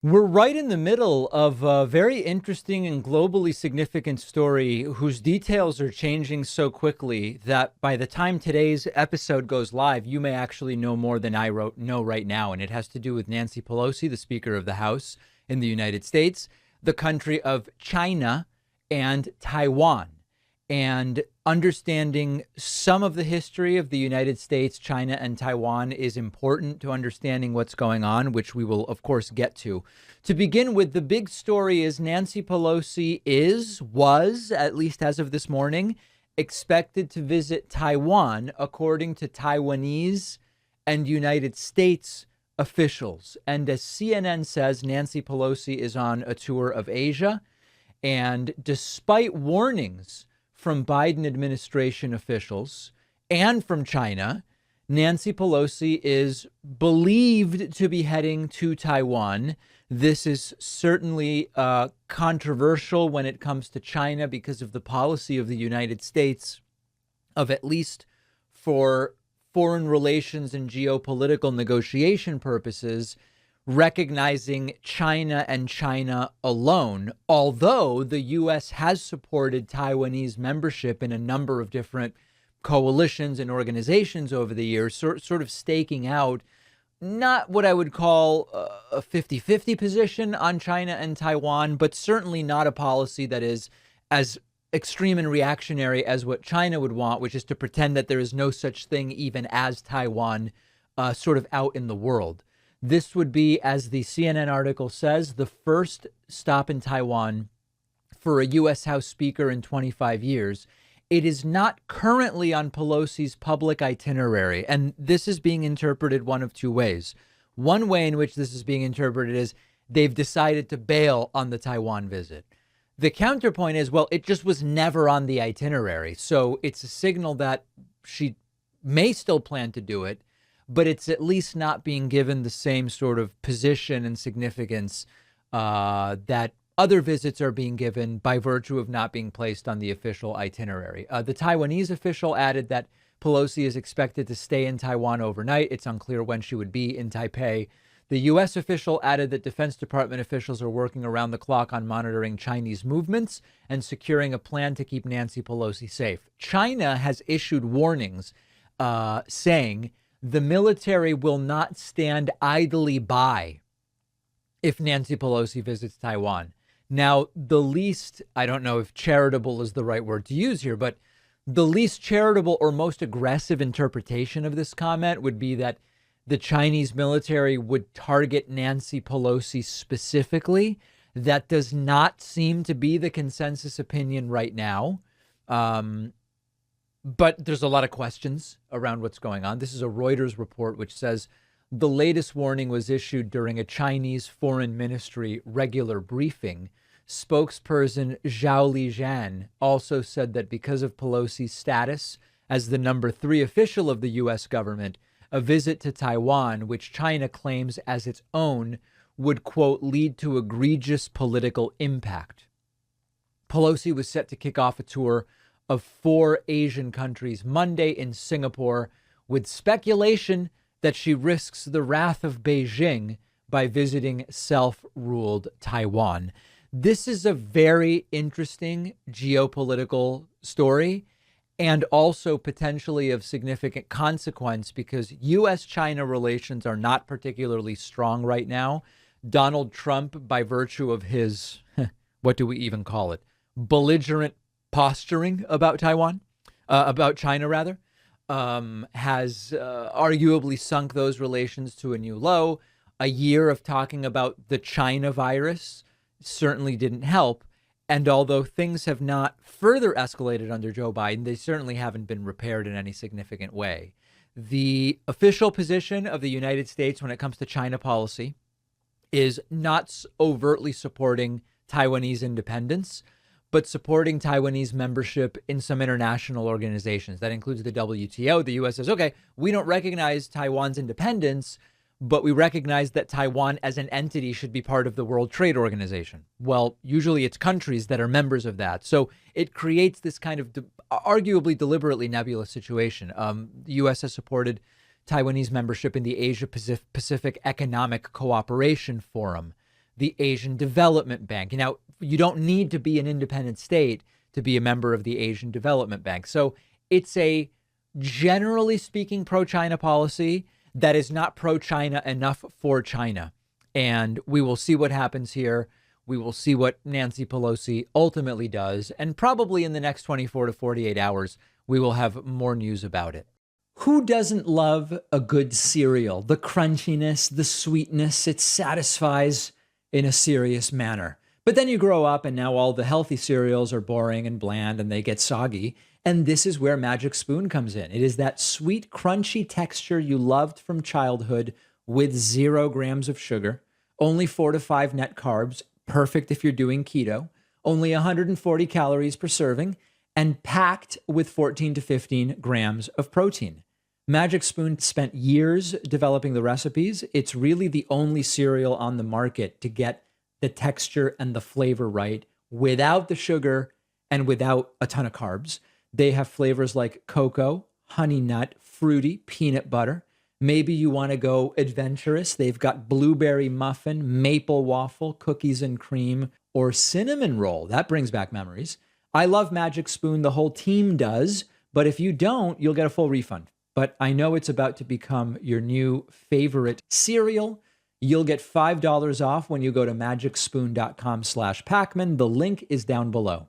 We're right in the middle of a very interesting and globally significant story whose details are changing so quickly that by the time today's episode goes live, you may actually know more than know right now. And it has to do with Nancy Pelosi, the Speaker of the House in the United States, the country of China, and Taiwan. And understanding some of the history of the United States, China, and Taiwan is important to understanding what's going on, which we will, of course, get to. To begin with, the big story is Nancy Pelosi was, at least as of this morning, expected to visit Taiwan, according to Taiwanese and United States officials. And as CNN says, Nancy Pelosi is on a tour of Asia. And despite warnings from Biden administration officials and from China, Nancy Pelosi is believed to be heading to Taiwan. This is certainly controversial when it comes to China because of the policy of the United States of, at least for foreign relations and geopolitical negotiation purposes, recognizing China and China alone, although the U.S. has supported Taiwanese membership in a number of different coalitions and organizations over the years, sort of staking out not what I would call a 50-50 position on China and Taiwan, but certainly not a policy that is as extreme and reactionary as what China would want, which is to pretend that there is no such thing even as Taiwan sort of out in the world. This would be, as the CNN article says, the first stop in Taiwan for a U.S. House Speaker in 25 years. It is not currently on Pelosi's public itinerary, and this is being interpreted one of two ways. One way in which this is being interpreted is they've decided to bail on the Taiwan visit. The counterpoint is, well, it just was never on the itinerary, so it's a signal that she may still plan to do it, but it's at least not being given the same sort of position and significance that other visits are being given by virtue of not being placed on the official itinerary. The Taiwanese official added that Pelosi is expected to stay in Taiwan overnight. It's unclear when she would be in Taipei. The U.S. official added that Defense Department officials are working around the clock on monitoring Chinese movements and securing a plan to keep Nancy Pelosi safe. China has issued warnings saying the military will not stand idly by if Nancy Pelosi visits Taiwan. Now, the least, I don't know if charitable is the right word to use here, but the least charitable or most aggressive interpretation of this comment would be that the Chinese military would target Nancy Pelosi specifically. That does not seem to be the consensus opinion right now. But there's a lot of questions around what's going on. This is a Reuters report which says the latest warning was issued during a Chinese foreign ministry regular briefing. Spokesperson Zhao Lijian also said that because of Pelosi's status as the number 3 official of the U.S. government, a visit to Taiwan, which China claims as its own, would, quote, lead to egregious political impact. Pelosi was set to kick off a tour of 4 Asian countries Monday in Singapore, with speculation that she risks the wrath of Beijing by visiting self-ruled Taiwan. This is a very interesting geopolitical story and also potentially of significant consequence because U.S.-China relations are not particularly strong right now. Donald Trump, by virtue of his, what do we even call it, belligerent posturing about about China rather, has arguably sunk those relations to a new low. A year of talking about the China virus certainly didn't help. And although things have not further escalated under Joe Biden, they certainly haven't been repaired in any significant way. The official position of the United States when it comes to China policy is not overtly supporting Taiwanese independence, but supporting Taiwanese membership in some international organizations. That includes the WTO. The U.S. says, okay, we don't recognize Taiwan's independence, but we recognize that Taiwan as an entity should be part of the World Trade Organization. Well, usually it's countries that are members of that. So it creates this kind of arguably deliberately nebulous situation. The U.S. has supported Taiwanese membership in the Asia Pacific Economic Cooperation Forum. the Asian Development Bank. Now, you don't need to be an independent state to be a member of the Asian Development Bank. So it's a, generally speaking, pro-China policy that is not pro-China enough for China. And we will see what happens here. We will see what Nancy Pelosi ultimately does. And probably in the next 24 to 48 hours, we will have more news about it. Who doesn't love a good cereal? The crunchiness, the sweetness, it satisfies in a serious manner. But then you grow up and now all the healthy cereals are boring and bland and they get soggy. And this is where Magic Spoon comes in. It is that sweet, crunchy texture you loved from childhood with 0 grams of sugar, only 4 to 5 net carbs, perfect if you're doing keto, only 140 calories per serving, and packed with 14 to 15 grams of protein. Magic Spoon spent years developing the recipes. It's really the only cereal on the market to get the texture and the flavor right without the sugar and without a ton of carbs. They have flavors like cocoa, honey nut, fruity, peanut butter. Maybe you want to go adventurous. They've got blueberry muffin, maple waffle, cookies and cream, or cinnamon roll. That brings back memories. I love Magic Spoon. The whole team does. But if you don't, you'll get a full refund. But I know it's about to become your new favorite cereal. You'll get $5 off when you go to magicspoon.com/Pacman. The link is down below.